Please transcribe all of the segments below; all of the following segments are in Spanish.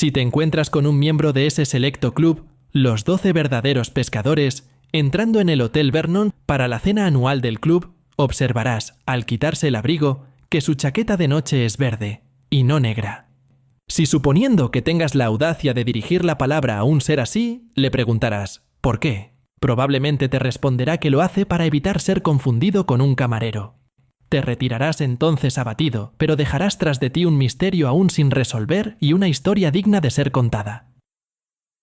Si te encuentras con un miembro de ese selecto club, los 12 verdaderos pescadores, entrando en el Hotel Vernon para la cena anual del club, observarás, al quitarse el abrigo, que su chaqueta de noche es verde, y no negra. Si suponiendo que tengas la audacia de dirigir la palabra a un ser así, le preguntarás, ¿por qué? Probablemente te responderá que lo hace para evitar ser confundido con un camarero. Te retirarás entonces abatido, pero dejarás tras de ti un misterio aún sin resolver y una historia digna de ser contada.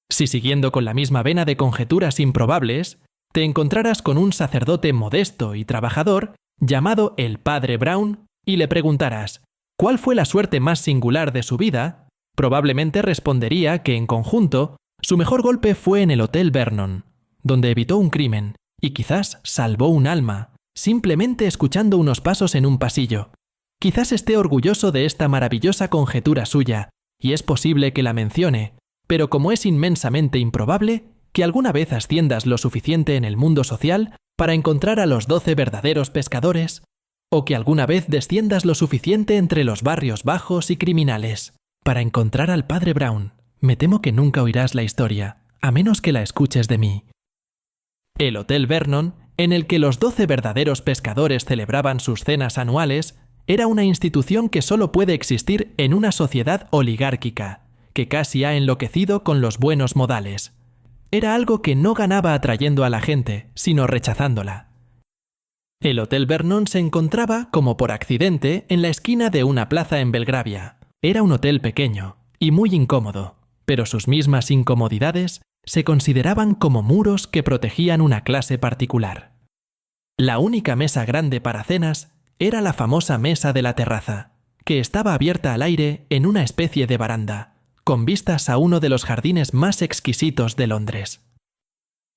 Si siguiendo con la misma vena de conjeturas improbables, te encontraras con un sacerdote modesto y trabajador llamado el Padre Brown y le preguntaras ¿cuál fue la suerte más singular de su vida?, probablemente respondería que en conjunto su mejor golpe fue en el Hotel Vernon, donde evitó un crimen y quizás salvó un alma, simplemente escuchando unos pasos en un pasillo. Quizás esté orgulloso de esta maravillosa conjetura suya, y es posible que la mencione, pero como es inmensamente improbable, que alguna vez asciendas lo suficiente en el mundo social para encontrar a los 12 verdaderos pescadores, o que alguna vez desciendas lo suficiente entre los barrios bajos y criminales para encontrar al Padre Brown, me temo que nunca oirás la historia, a menos que la escuches de mí. El Hotel Vernon, en el que los 12 verdaderos pescadores celebraban sus cenas anuales, era una institución que solo puede existir en una sociedad oligárquica, que casi ha enloquecido con los buenos modales. Era algo que no ganaba atrayendo a la gente, sino rechazándola. El Hotel Vernon se encontraba, como por accidente, en la esquina de una plaza en Belgravia. Era un hotel pequeño y muy incómodo, pero sus mismas incomodidades se consideraban como muros que protegían una clase particular. La única mesa grande para cenas era la famosa mesa de la terraza, que estaba abierta al aire en una especie de baranda, con vistas a uno de los jardines más exquisitos de Londres.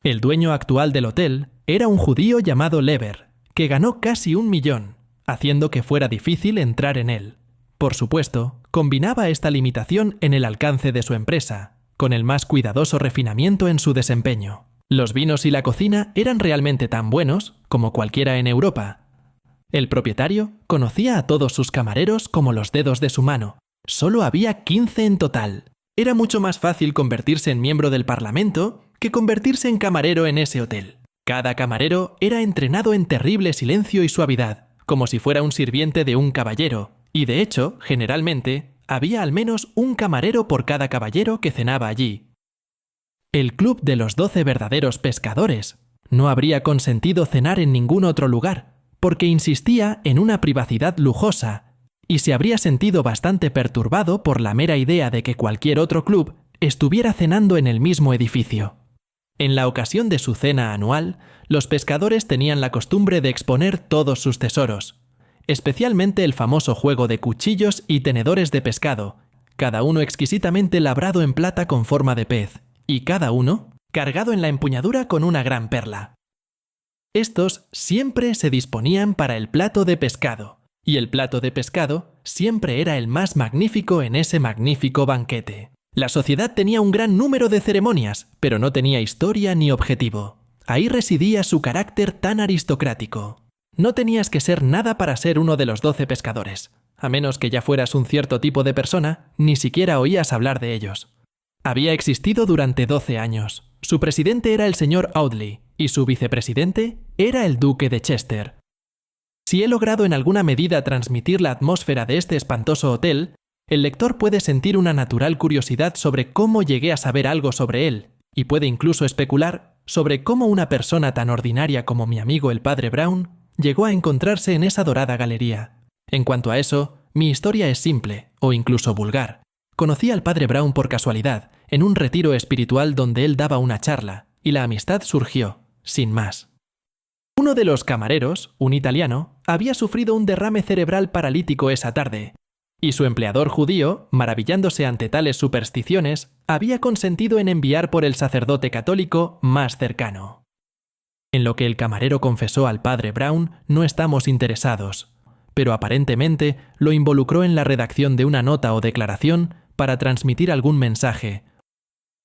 El dueño actual del hotel era un judío llamado Lever, que ganó casi 1 millón, haciendo que fuera difícil entrar en él. Por supuesto, combinaba esta limitación en el alcance de su empresa, con el más cuidadoso refinamiento en su desempeño. Los vinos y la cocina eran realmente tan buenos como cualquiera en Europa. El propietario conocía a todos sus camareros como los dedos de su mano. Solo había 15 en total. Era mucho más fácil convertirse en miembro del Parlamento que convertirse en camarero en ese hotel. Cada camarero era entrenado en terrible silencio y suavidad, como si fuera un sirviente de un caballero, y de hecho, generalmente, había al menos un camarero por cada caballero que cenaba allí. El club de los 12 verdaderos pescadores no habría consentido cenar en ningún otro lugar, porque insistía en una privacidad lujosa, y se habría sentido bastante perturbado por la mera idea de que cualquier otro club estuviera cenando en el mismo edificio. En la ocasión de su cena anual, los pescadores tenían la costumbre de exponer todos sus tesoros, especialmente el famoso juego de cuchillos y tenedores de pescado, cada uno exquisitamente labrado en plata con forma de pez, y cada uno cargado en la empuñadura con una gran perla. Estos siempre se disponían para el plato de pescado, y el plato de pescado siempre era el más magnífico en ese magnífico banquete. La sociedad tenía un gran número de ceremonias, pero no tenía historia ni objetivo. Ahí residía su carácter tan aristocrático. No tenías que ser nada para ser uno de los 12 pescadores. A menos que ya fueras un cierto tipo de persona, ni siquiera oías hablar de ellos. Había existido durante 12 años. Su presidente era el señor Audley, y su vicepresidente era el duque de Chester. Si he logrado en alguna medida transmitir la atmósfera de este espantoso hotel, el lector puede sentir una natural curiosidad sobre cómo llegué a saber algo sobre él, y puede incluso especular sobre cómo una persona tan ordinaria como mi amigo el Padre Brown llegó a encontrarse en esa dorada galería. En cuanto a eso, mi historia es simple, o incluso vulgar. Conocí al Padre Brown por casualidad, en un retiro espiritual donde él daba una charla, y la amistad surgió, sin más. Uno de los camareros, un italiano, había sufrido un derrame cerebral paralítico esa tarde, y su empleador judío, maravillándose ante tales supersticiones, había consentido en enviar por el sacerdote católico más cercano. En lo que el camarero confesó al Padre Brown no estamos interesados, pero aparentemente lo involucró en la redacción de una nota o declaración para transmitir algún mensaje.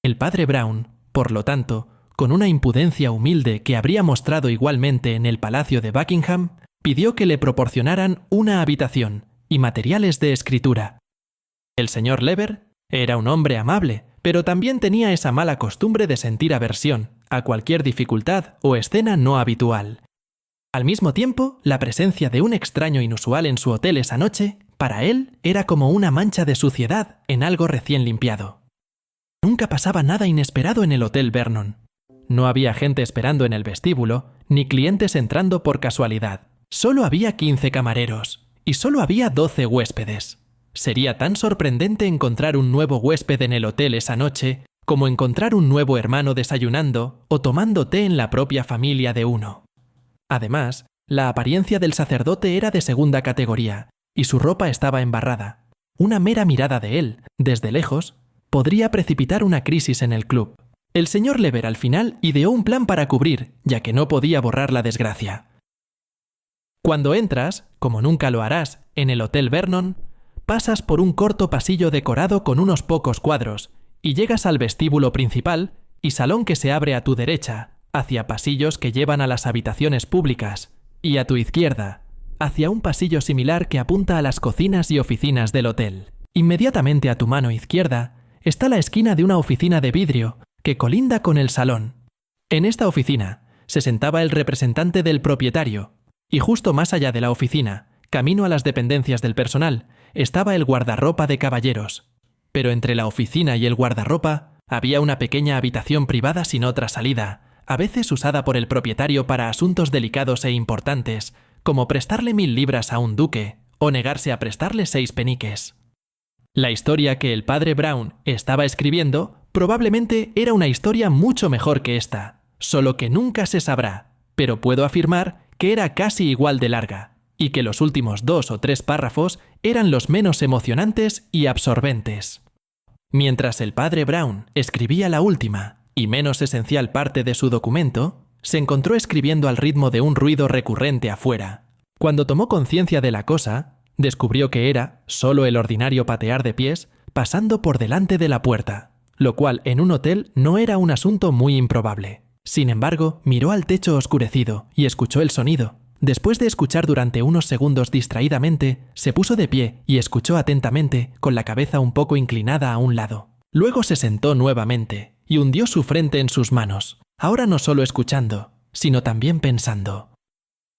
El Padre Brown, por lo tanto, con una impudencia humilde que habría mostrado igualmente en el Palacio de Buckingham, pidió que le proporcionaran una habitación y materiales de escritura. El señor Lever Era un hombre amable, pero también tenía esa mala costumbre de sentir aversión a cualquier dificultad o escena no habitual. Al mismo tiempo, la presencia de un extraño inusual en su hotel esa noche, para él, era como una mancha de suciedad en algo recién limpiado. Nunca pasaba nada inesperado en el Hotel Vernon. No había gente esperando en el vestíbulo, ni clientes entrando por casualidad. Solo había 15 camareros, y solo había 12 huéspedes. Sería tan sorprendente encontrar un nuevo huésped en el hotel esa noche como encontrar un nuevo hermano desayunando o tomando té en la propia familia de uno. Además, la apariencia del sacerdote era de segunda categoría, y su ropa estaba embarrada. Una mera mirada de él, desde lejos, podría precipitar una crisis en el club. El señor Lever al final ideó un plan para cubrir, ya que no podía borrar la desgracia. Cuando entras, como nunca lo harás, en el Hotel Vernon, pasas por un corto pasillo decorado con unos pocos cuadros y llegas al vestíbulo principal y salón que se abre a tu derecha, hacia pasillos que llevan a las habitaciones públicas, y a tu izquierda, hacia un pasillo similar que apunta a las cocinas y oficinas del hotel. Inmediatamente a tu mano izquierda está la esquina de una oficina de vidrio que colinda con el salón. En esta oficina se sentaba el representante del propietario, y justo más allá de la oficina, camino a las dependencias del personal, estaba el guardarropa de caballeros. Pero entre la oficina y el guardarropa había una pequeña habitación privada sin otra salida, a veces usada por el propietario para asuntos delicados e importantes, como prestarle 1000 libras a un duque o negarse a prestarle 6 peniques. La historia que el padre Brown estaba escribiendo probablemente era una historia mucho mejor que esta, solo que nunca se sabrá, pero puedo afirmar que era casi igual de larga, y que los últimos 2 o 3 párrafos eran los menos emocionantes y absorbentes. Mientras el padre Brown escribía la última y menos esencial parte de su documento, se encontró escribiendo al ritmo de un ruido recurrente afuera. Cuando tomó conciencia de la cosa, descubrió que era solo el ordinario patear de pies pasando por delante de la puerta, lo cual en un hotel no era un asunto muy improbable. Sin embargo, miró al techo oscurecido y escuchó el sonido. Después de escuchar durante unos segundos distraídamente, se puso de pie y escuchó atentamente, con la cabeza un poco inclinada a un lado. Luego se sentó nuevamente y hundió su frente en sus manos, ahora no solo escuchando, sino también pensando.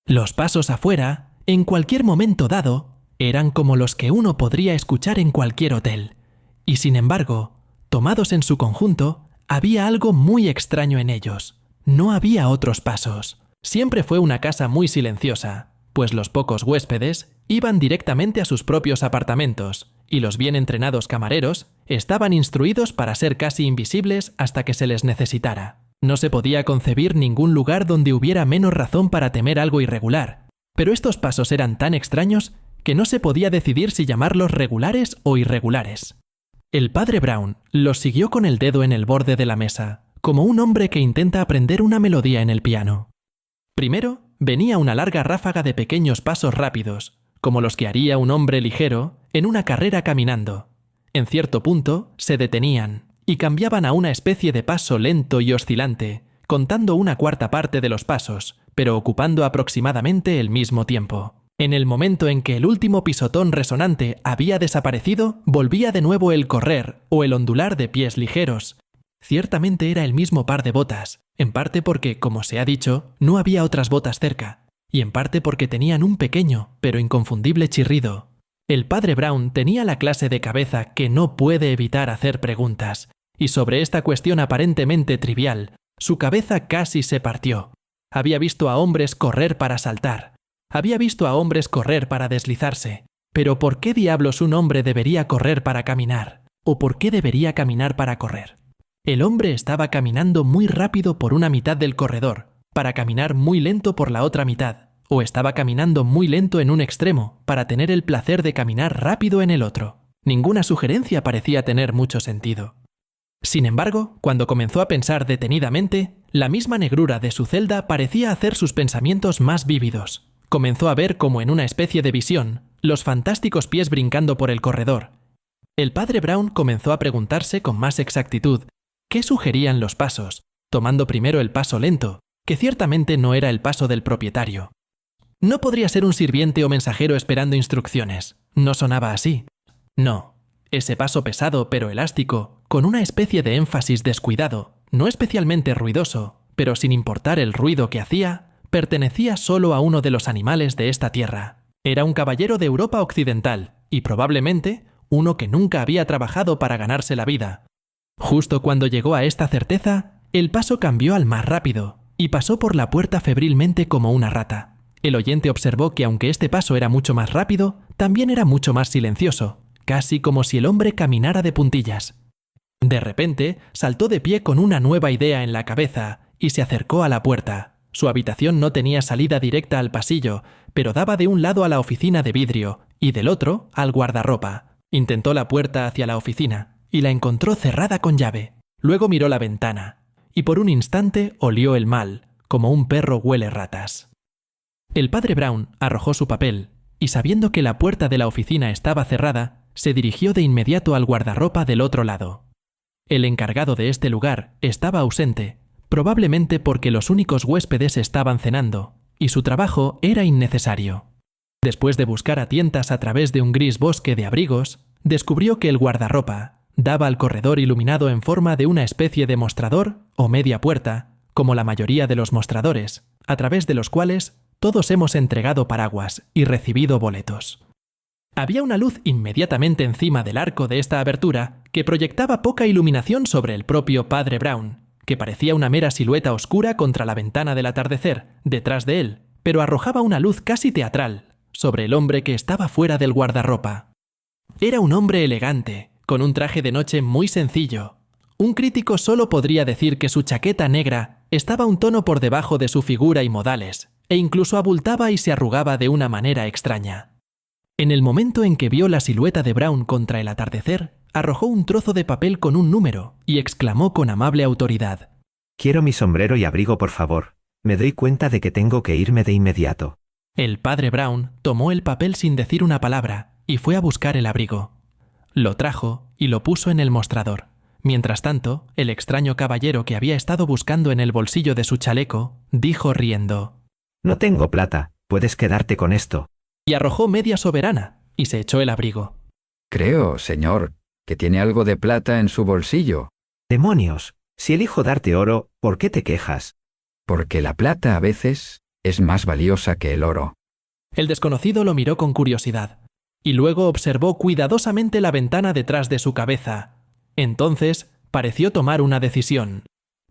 Los pasos afuera, en cualquier momento dado, eran como los que uno podría escuchar en cualquier hotel. Y sin embargo, tomados en su conjunto, había algo muy extraño en ellos. No había otros pasos. Siempre fue una casa muy silenciosa, pues los pocos huéspedes iban directamente a sus propios apartamentos y los bien entrenados camareros estaban instruidos para ser casi invisibles hasta que se les necesitara. No se podía concebir ningún lugar donde hubiera menos razón para temer algo irregular, pero estos pasos eran tan extraños que no se podía decidir si llamarlos regulares o irregulares. El padre Brown los siguió con el dedo en el borde de la mesa, como un hombre que intenta aprender una melodía en el piano. Primero, venía una larga ráfaga de pequeños pasos rápidos, como los que haría un hombre ligero en una carrera caminando. En cierto punto, se detenían y cambiaban a una especie de paso lento y oscilante, contando una cuarta parte de los pasos, pero ocupando aproximadamente el mismo tiempo. En el momento en que el último pisotón resonante había desaparecido, volvía de nuevo el correr o el ondular de pies ligeros. Ciertamente era el mismo par de botas, en parte porque, como se ha dicho, no había otras botas cerca, y en parte porque tenían un pequeño, pero inconfundible chirrido. El padre Brown tenía la clase de cabeza que no puede evitar hacer preguntas, y sobre esta cuestión aparentemente trivial, su cabeza casi se partió. Había visto a hombres correr para saltar, había visto a hombres correr para deslizarse, pero ¿por qué diablos un hombre debería correr para caminar? ¿O por qué debería caminar para correr? El hombre estaba caminando muy rápido por una mitad del corredor, para caminar muy lento por la otra mitad, o estaba caminando muy lento en un extremo, para tener el placer de caminar rápido en el otro. Ninguna sugerencia parecía tener mucho sentido. Sin embargo, cuando comenzó a pensar detenidamente, la misma negrura de su celda parecía hacer sus pensamientos más vívidos. Comenzó a ver como en una especie de visión, los fantásticos pies brincando por el corredor. El padre Brown comenzó a preguntarse con más exactitud qué sugerían los pasos, tomando primero el paso lento, que ciertamente no era el paso del propietario. No podría ser un sirviente o mensajero esperando instrucciones. No sonaba así. No, Ese paso pesado pero elástico, con una especie de énfasis descuidado, no especialmente ruidoso, pero sin importar el ruido que hacía, pertenecía solo a uno de los animales de esta tierra. Era un caballero de Europa Occidental, y probablemente uno que nunca había trabajado para ganarse la vida. Justo cuando llegó a esta certeza, el paso cambió al más rápido, y pasó por la puerta febrilmente como una rata. El oyente observó que aunque este paso era mucho más rápido, también era mucho más silencioso, casi como si el hombre caminara de puntillas. De repente, saltó de pie con una nueva idea en la cabeza y se acercó a la puerta. Su habitación no tenía salida directa al pasillo, pero daba de un lado a la oficina de vidrio y del otro al guardarropa. Intentó la puerta hacia la oficina y la encontró cerrada con llave. Luego miró la ventana y por un instante olió el mal, como un perro huele ratas. El padre Brown arrojó su papel y, sabiendo que la puerta de la oficina estaba cerrada, se dirigió de inmediato al guardarropa del otro lado. El encargado de este lugar estaba ausente, probablemente porque los únicos huéspedes estaban cenando, y su trabajo era innecesario. Después de buscar a tientas a través de un gris bosque de abrigos, descubrió que el guardarropa daba al corredor iluminado en forma de una especie de mostrador o media puerta, como la mayoría de los mostradores, a través de los cuales todos hemos entregado paraguas y recibido boletos. Había una luz inmediatamente encima del arco de esta abertura que proyectaba poca iluminación sobre el propio padre Brown, que parecía una mera silueta oscura contra la ventana del atardecer, detrás de él, pero arrojaba una luz casi teatral sobre el hombre que estaba fuera del guardarropa. Era un hombre elegante, con un traje de noche muy sencillo. Un crítico solo podría decir que su chaqueta negra estaba un tono por debajo de su figura y modales, e incluso abultaba y se arrugaba de una manera extraña. En el momento en que vio la silueta de Brown contra el atardecer, arrojó un trozo de papel con un número y exclamó con amable autoridad: «Quiero mi sombrero y abrigo, por favor. Me doy cuenta de que tengo que irme de inmediato». El padre Brown tomó el papel sin decir una palabra y fue a buscar el abrigo. Lo trajo y lo puso en el mostrador. Mientras tanto, el extraño caballero que había estado buscando en el bolsillo de su chaleco dijo riendo: «No tengo plata, puedes quedarte con esto». Y arrojó media soberana y se echó el abrigo. Creo, señor, que tiene algo de plata en su bolsillo. «¡Demonios! Si elijo darte oro, ¿por qué te quejas?» Porque la plata a veces es más valiosa que el oro. El desconocido lo miró con curiosidad y luego observó cuidadosamente la ventana detrás de su cabeza. Entonces pareció tomar una decisión.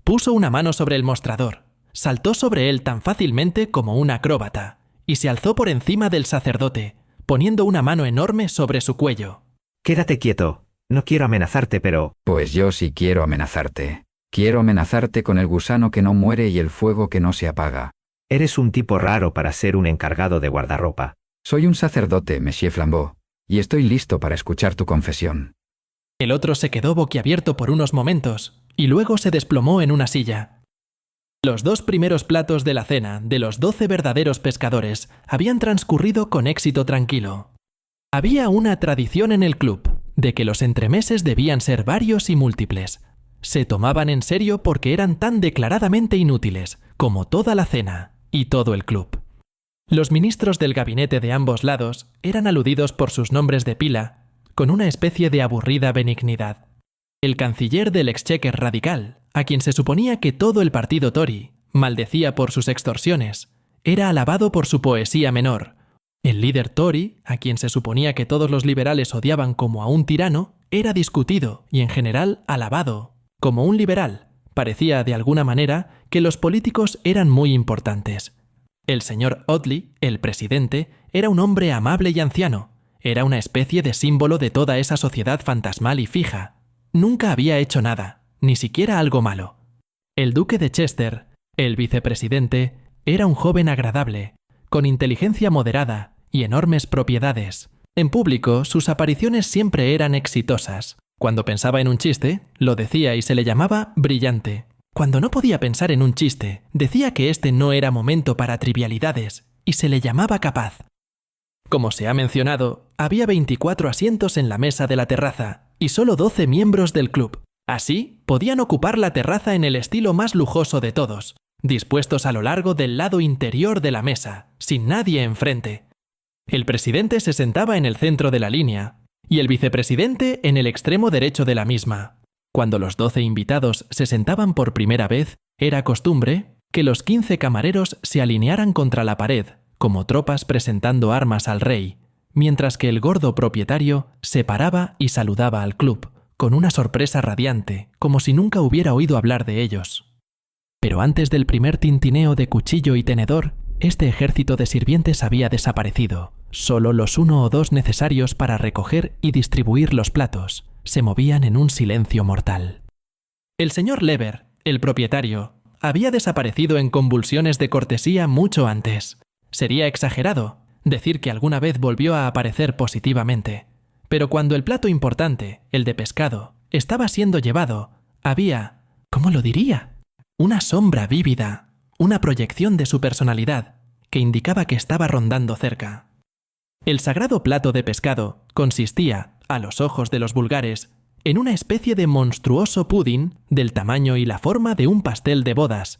Puso una mano sobre el mostrador, saltó sobre él tan fácilmente como un acróbata y se alzó por encima del sacerdote, poniendo una mano enorme sobre su cuello. «Quédate quieto. No quiero amenazarte, pero...» Pues yo sí quiero amenazarte. Quiero amenazarte con el gusano que no muere y el fuego que no se apaga. «Eres un tipo raro para ser un encargado de guardarropa». Soy un sacerdote, Monsieur Flambeau, y estoy listo para escuchar tu confesión. El otro se quedó boquiabierto por unos momentos y luego se desplomó en una silla. Los 2 primeros platos de la cena de los 12 verdaderos pescadores habían transcurrido con éxito tranquilo. Había una tradición en el club de que los entremeses debían ser varios y múltiples. Se tomaban en serio porque eran tan declaradamente inútiles como toda la cena y todo el club. Los ministros del gabinete de ambos lados eran aludidos por sus nombres de pila con una especie de aburrida benignidad. El canciller del exchequer radical, a quien se suponía que todo el partido Tory maldecía por sus extorsiones, era alabado por su poesía menor. El líder Tory, a quien se suponía que todos los liberales odiaban como a un tirano, era discutido y en general alabado. Como un liberal, parecía de alguna manera que los políticos eran muy importantes. El señor Audley, el presidente, era un hombre amable y anciano. Era una especie de símbolo de toda esa sociedad fantasmal y fija. Nunca había hecho nada, ni siquiera algo malo. El duque de Chester, el vicepresidente, era un joven agradable, con inteligencia moderada y enormes propiedades. En público, sus apariciones siempre eran exitosas. Cuando pensaba en un chiste, lo decía y se le llamaba brillante. Cuando no podía pensar en un chiste, decía que este no era momento para trivialidades y se le llamaba capaz. Como se ha mencionado, había 24 asientos en la mesa de la terraza y solo 12 miembros del club. Así, podían ocupar la terraza en el estilo más lujoso de todos, dispuestos a lo largo del lado interior de la mesa, sin nadie enfrente. El presidente se sentaba en el centro de la línea, y el vicepresidente en el extremo derecho de la misma. Cuando los 12 invitados se sentaban por primera vez, era costumbre que los 15 camareros se alinearan contra la pared, como tropas presentando armas al rey, mientras que el gordo propietario se paraba y saludaba al club, con una sorpresa radiante, como si nunca hubiera oído hablar de ellos. Pero antes del primer tintineo de cuchillo y tenedor, este ejército de sirvientes había desaparecido. Solo los 1 o 2 necesarios para recoger y distribuir los platos se movían en un silencio mortal. El señor Lever, el propietario, había desaparecido en convulsiones de cortesía mucho antes. Sería exagerado decir que alguna vez volvió a aparecer positivamente, pero cuando el plato importante, el de pescado, estaba siendo llevado, había, ¿cómo lo diría?, una sombra vívida, una proyección de su personalidad que indicaba que estaba rondando cerca. El sagrado plato de pescado consistía, a los ojos de los vulgares, en una especie de monstruoso pudín del tamaño y la forma de un pastel de bodas.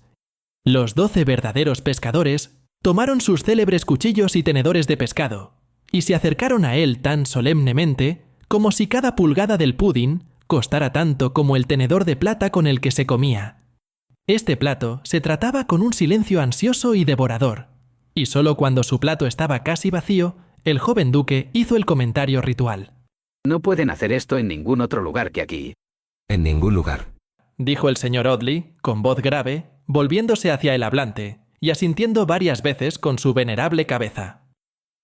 Los 12 verdaderos pescadores tomaron sus célebres cuchillos y tenedores de pescado y se acercaron a él tan solemnemente como si cada pulgada del pudín costara tanto como el tenedor de plata con el que se comía. Este plato se trataba con un silencio ansioso y devorador, y solo cuando su plato estaba casi vacío, el joven duque hizo el comentario ritual. No pueden hacer esto en ningún otro lugar que aquí. En ningún lugar, Dijo el señor Audley, con voz grave, volviéndose hacia el hablante y asintiendo varias veces con su venerable cabeza.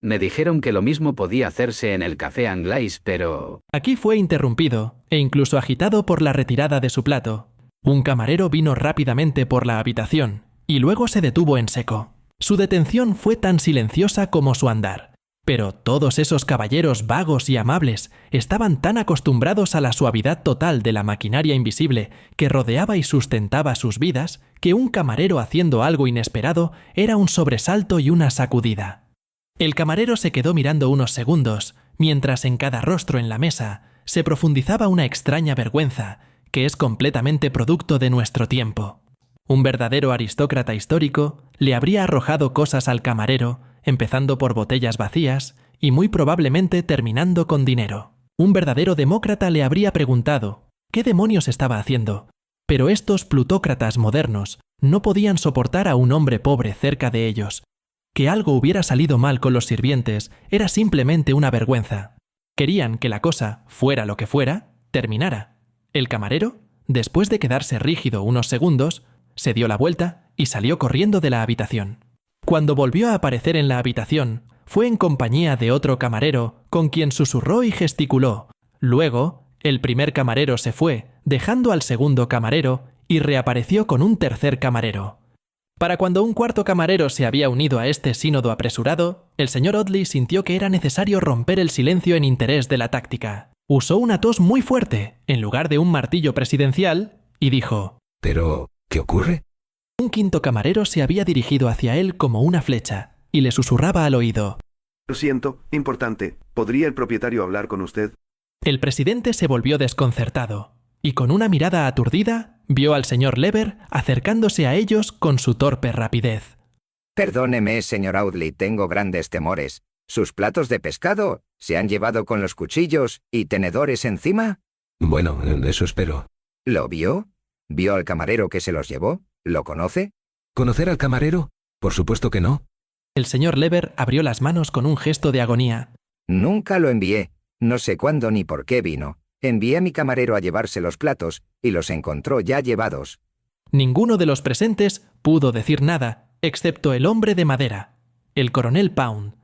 Me dijeron que lo mismo podía hacerse en el Café Anglais, pero... Aquí fue interrumpido e incluso agitado por la retirada de su plato. Un camarero vino rápidamente por la habitación y luego se detuvo en seco. Su detención fue tan silenciosa como su andar. Pero todos esos caballeros vagos y amables estaban tan acostumbrados a la suavidad total de la maquinaria invisible que rodeaba y sustentaba sus vidas, que un camarero haciendo algo inesperado era un sobresalto y una sacudida. El camarero se quedó mirando unos segundos, mientras en cada rostro en la mesa se profundizaba una extraña vergüenza, que es completamente producto de nuestro tiempo. Un verdadero aristócrata histórico le habría arrojado cosas al camarero, empezando por botellas vacías y muy probablemente terminando con dinero. Un verdadero demócrata le habría preguntado ¿qué demonios estaba haciendo? Pero estos plutócratas modernos no podían soportar a un hombre pobre cerca de ellos. Que algo hubiera salido mal con los sirvientes era simplemente una vergüenza. Querían que la cosa, fuera lo que fuera, terminara. El camarero, después de quedarse rígido unos segundos, se dio la vuelta y salió corriendo de la habitación. Cuando volvió a aparecer en la habitación, fue en compañía de otro camarero con quien susurró y gesticuló. Luego, el primer camarero se fue, dejando al segundo camarero, y reapareció con un tercer camarero. Para cuando un cuarto camarero se había unido a este sínodo apresurado, el señor Audley sintió que era necesario romper el silencio en interés de la táctica. Usó una tos muy fuerte, en lugar de un martillo presidencial, y dijo: pero ¿qué ocurre? Un quinto camarero se había dirigido hacia él como una flecha, y le susurraba al oído. Lo siento, importante. ¿Podría el propietario hablar con usted? El presidente se volvió desconcertado, y con una mirada aturdida, vio al señor Lever acercándose a ellos con su torpe rapidez. Perdóneme, señor Audley, tengo grandes temores. ¿Sus platos de pescado se han llevado con los cuchillos y tenedores encima? Bueno, eso espero. ¿Lo vio? ¿Vio al camarero que se los llevó? ¿Lo conoce? ¿Conocer al camarero? Por supuesto que no. El señor Lever abrió las manos con un gesto de agonía. Nunca lo envié. No sé cuándo ni por qué vino. Envié a mi camarero a llevarse los platos y los encontró ya llevados. Ninguno de los presentes pudo decir nada, excepto el hombre de madera, el coronel Pound.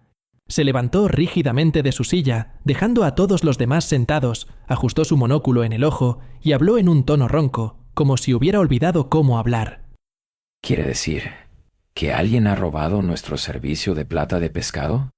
Se levantó rígidamente de su silla, dejando a todos los demás sentados, ajustó su monóculo en el ojo y habló en un tono ronco, como si hubiera olvidado cómo hablar. ¿Quiere decir que alguien ha robado nuestro servicio de plata de pescado?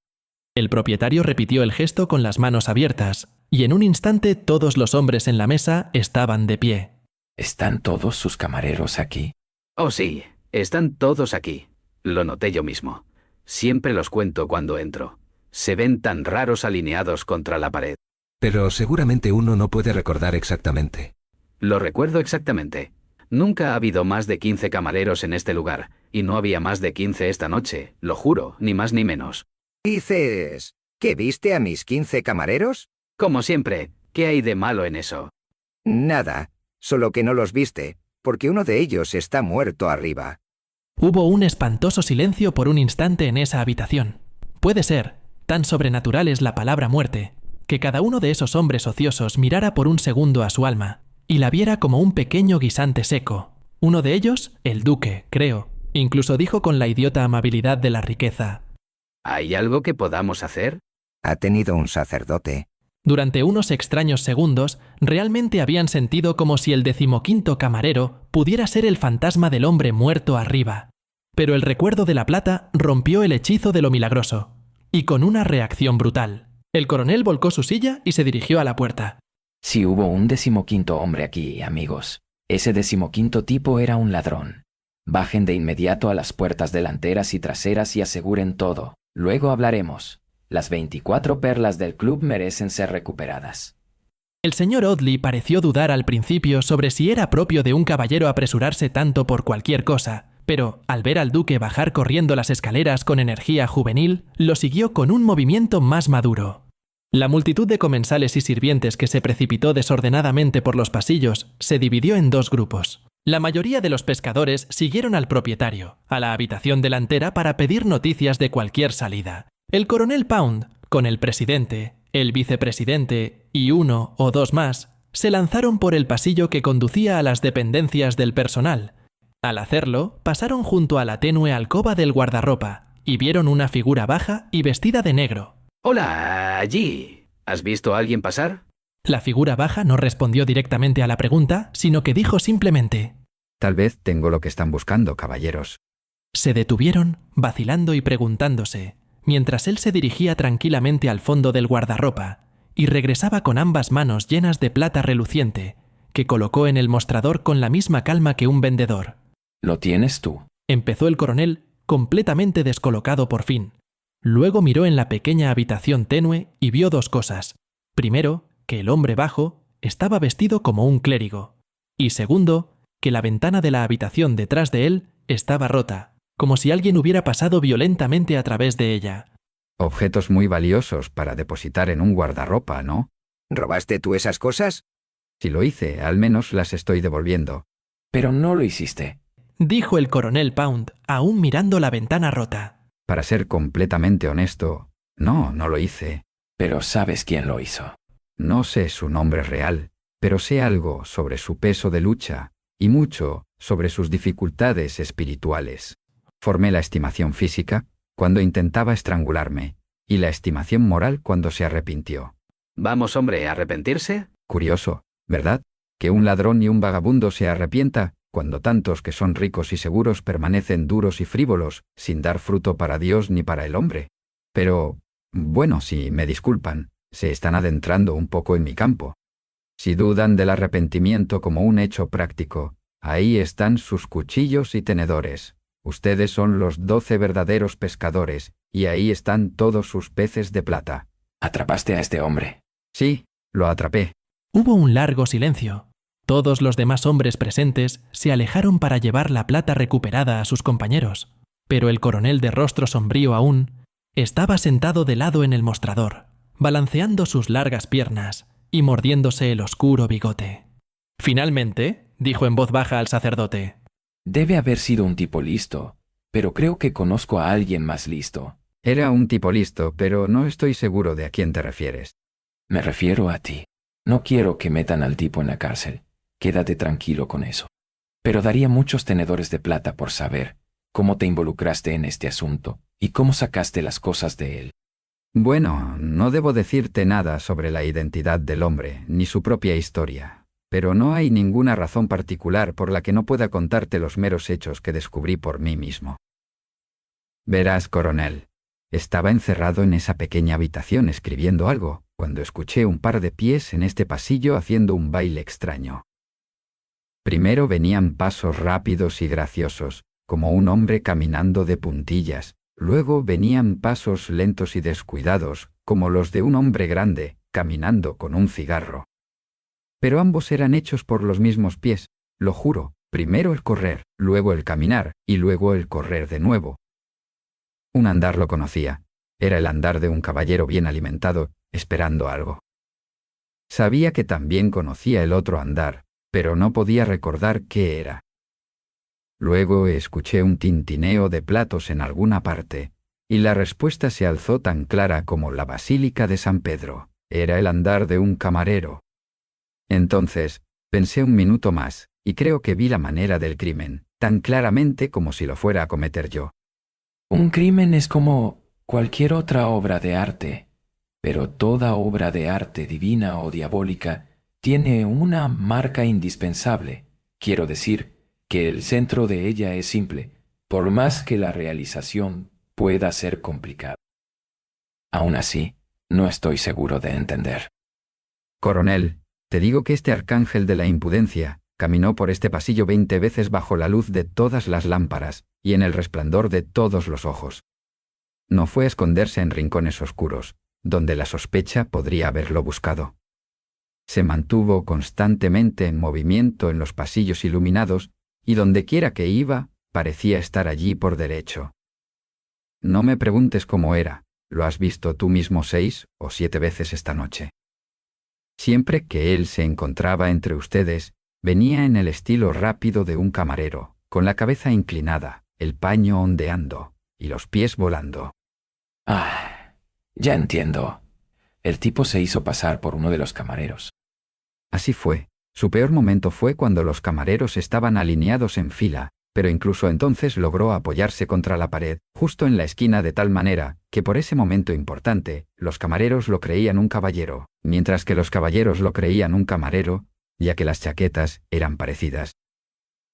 El propietario repitió el gesto con las manos abiertas, y en un instante todos los hombres en la mesa estaban de pie. ¿Están todos sus camareros aquí? Oh sí, están todos aquí. Lo noté yo mismo. Siempre los cuento cuando entro. Se ven tan raros alineados contra la pared. Pero seguramente uno no puede recordar exactamente. Lo recuerdo exactamente. Nunca ha habido más de 15 camareros en este lugar, y no había más de 15 esta noche, lo juro, ni más ni menos. ¿Dices que viste a mis 15 camareros? Como siempre, ¿qué hay de malo en eso? Nada, solo que no los viste, porque uno de ellos está muerto arriba. Hubo un espantoso silencio por un instante en esa habitación. Puede ser, tan sobrenatural es la palabra muerte, que cada uno de esos hombres ociosos mirara por un segundo a su alma y la viera como un pequeño guisante seco. Uno de ellos, el duque, creo, incluso dijo con la idiota amabilidad de la riqueza: ¿Hay algo que podamos hacer? Ha tenido un sacerdote. Durante unos extraños segundos, realmente habían sentido como si el 15º camarero pudiera ser el fantasma del hombre muerto arriba. Pero el recuerdo de la plata rompió el hechizo de lo milagroso, y con una reacción brutal. El coronel volcó su silla y se dirigió a la puerta. Si hubo un 15º hombre aquí, amigos. Ese 15º tipo era un ladrón. Bajen de inmediato a las puertas delanteras y traseras y aseguren todo. Luego hablaremos. Las 24 perlas del club merecen ser recuperadas. El señor Audley pareció dudar al principio sobre si era propio de un caballero apresurarse tanto por cualquier cosa, pero al ver al duque bajar corriendo las escaleras con energía juvenil, lo siguió con un movimiento más maduro. La multitud de comensales y sirvientes que se precipitó desordenadamente por los pasillos se dividió en dos grupos. La mayoría de los pescadores siguieron al propietario, a la habitación delantera para pedir noticias de cualquier salida. El coronel Pound, con el presidente, el vicepresidente y uno o dos más, se lanzaron por el pasillo que conducía a las dependencias del personal. Al hacerlo, pasaron junto a la tenue alcoba del guardarropa y vieron una figura baja y vestida de negro. Hola, allí. ¿Has visto a alguien pasar? La figura baja no respondió directamente a la pregunta, sino que dijo simplemente: Tal vez tengo lo que están buscando, caballeros. Se detuvieron, vacilando y preguntándose, mientras él se dirigía tranquilamente al fondo del guardarropa y regresaba con ambas manos llenas de plata reluciente, que colocó en el mostrador con la misma calma que un vendedor. ¿Lo tienes tú? Empezó el coronel, completamente descolocado por fin. Luego miró en la pequeña habitación tenue y vio dos cosas. Primero, que el hombre bajo estaba vestido como un clérigo. Y segundo, que la ventana de la habitación detrás de él estaba rota, como si alguien hubiera pasado violentamente a través de ella. Objetos muy valiosos para depositar en un guardarropa, ¿no? ¿Robaste tú esas cosas? Si lo hice, al menos las estoy devolviendo. Pero no lo hiciste. Dijo el coronel Pound, aún mirando la ventana rota. Para ser completamente honesto, no lo hice. Pero sabes quién lo hizo. No sé su nombre real, pero sé algo sobre su peso de lucha y mucho sobre sus dificultades espirituales. Formé la estimación física cuando intentaba estrangularme y la estimación moral cuando se arrepintió. Vamos, hombre, ¿a arrepentirse? Curioso, ¿verdad? Que un ladrón y un vagabundo se arrepienta cuando tantos que son ricos y seguros permanecen duros y frívolos, sin dar fruto para Dios ni para el hombre. Pero, bueno, si me disculpan, se están adentrando un poco en mi campo. Si dudan del arrepentimiento como un hecho práctico, ahí están sus cuchillos y tenedores. Ustedes son los 12 verdaderos pescadores, y ahí están todos sus peces de plata. Atrapaste a este hombre. Sí, lo atrapé. Hubo un largo silencio. Todos los demás hombres presentes se alejaron para llevar la plata recuperada a sus compañeros, pero el coronel de rostro sombrío aún estaba sentado de lado en el mostrador, balanceando sus largas piernas y mordiéndose el oscuro bigote. Finalmente, dijo en voz baja al sacerdote: Debe haber sido un tipo listo, pero creo que conozco a alguien más listo. Era un tipo listo, pero no estoy seguro de a quién te refieres. Me refiero a ti. No quiero que metan al tipo en la cárcel. Quédate tranquilo con eso. Pero daría muchos tenedores de plata por saber cómo te involucraste en este asunto y cómo sacaste las cosas de él. Bueno, no debo decirte nada sobre la identidad del hombre, ni su propia historia, pero no hay ninguna razón particular por la que no pueda contarte los meros hechos que descubrí por mí mismo. Verás, coronel, estaba encerrado en esa pequeña habitación escribiendo algo, cuando escuché un par de pies en este pasillo haciendo un baile extraño. Primero venían pasos rápidos y graciosos, como un hombre caminando de puntillas. Luego venían pasos lentos y descuidados, como los de un hombre grande, caminando con un cigarro. Pero ambos eran hechos por los mismos pies, lo juro, primero el correr, luego el caminar, y luego el correr de nuevo. Un andar lo conocía, era el andar de un caballero bien alimentado, esperando algo. Sabía que también conocía el otro andar, pero no podía recordar qué era. Luego escuché un tintineo de platos en alguna parte, y la respuesta se alzó tan clara como la Basílica de San Pedro. Era el andar de un camarero. Entonces, pensé un minuto más, y creo que vi la manera del crimen, tan claramente como si lo fuera a cometer yo. Un crimen es como cualquier otra obra de arte, pero toda obra de arte divina o diabólica tiene una marca indispensable. Quiero decir que el centro de ella es simple, por más que la realización pueda ser complicada. Aún así, no estoy seguro de entender. Coronel, te digo que este arcángel de la impudencia caminó por este pasillo 20 veces bajo la luz de todas las lámparas y en el resplandor de todos los ojos. No fue a esconderse en rincones oscuros, donde la sospecha podría haberlo buscado. Se mantuvo constantemente en movimiento en los pasillos iluminados y dondequiera que iba, parecía estar allí por derecho. No me preguntes cómo era, lo has visto tú mismo 6 o 7 veces esta noche. Siempre que él se encontraba entre ustedes, venía en el estilo rápido de un camarero, con la cabeza inclinada, el paño ondeando y los pies volando. Ah, ya entiendo. El tipo se hizo pasar por uno de los camareros. Así fue. Su peor momento fue cuando los camareros estaban alineados en fila, pero incluso entonces logró apoyarse contra la pared, justo en la esquina de tal manera, que por ese momento importante, los camareros lo creían un caballero, mientras que los caballeros lo creían un camarero, ya que las chaquetas eran parecidas.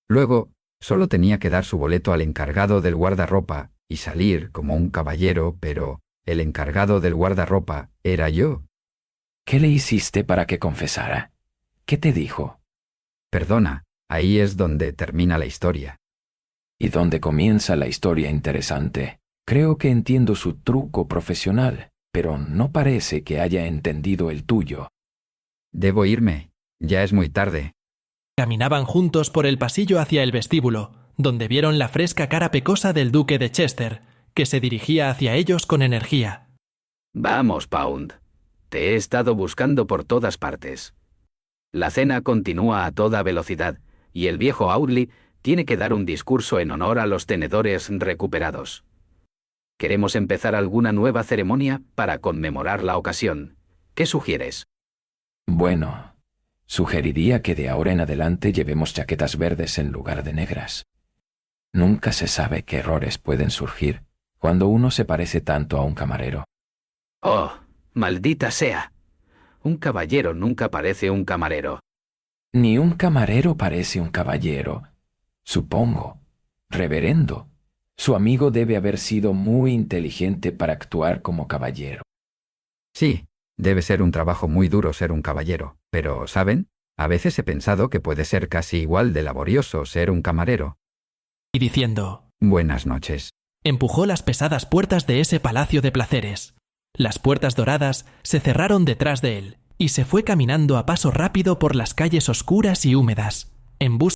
Luego, solo tenía que dar su boleto al encargado del guardarropa y salir como un caballero, pero el encargado del guardarropa era yo. ¿Qué le hiciste para que confesara? ¿Qué te dijo? Perdona, ahí es donde termina la historia. Y donde comienza la historia interesante. Creo que entiendo su truco profesional, pero no parece que haya entendido el tuyo. Debo irme. Ya es muy tarde. Caminaban juntos por el pasillo hacia el vestíbulo, donde vieron la fresca cara pecosa del duque de Chester, que se dirigía hacia ellos con energía. Vamos, Pound. Te he estado buscando por todas partes. La cena continúa a toda velocidad, y el viejo Audley tiene que dar un discurso en honor a los tenedores recuperados. Queremos empezar alguna nueva ceremonia para conmemorar la ocasión. ¿Qué sugieres? Bueno, sugeriría que de ahora en adelante llevemos chaquetas verdes en lugar de negras. Nunca se sabe qué errores pueden surgir cuando uno se parece tanto a un camarero. ¡Oh, maldita sea! Un caballero nunca parece un camarero. Ni un camarero parece un caballero. Supongo. Reverendo. Su amigo debe haber sido muy inteligente para actuar como caballero. Sí, debe ser un trabajo muy duro ser un caballero, pero, ¿saben? A veces he pensado que puede ser casi igual de laborioso ser un camarero. Y diciendo: Buenas noches. Empujó las pesadas puertas de ese palacio de placeres. Las puertas doradas se cerraron detrás de él, y se fue caminando a paso rápido por las calles oscuras y húmedas, en busca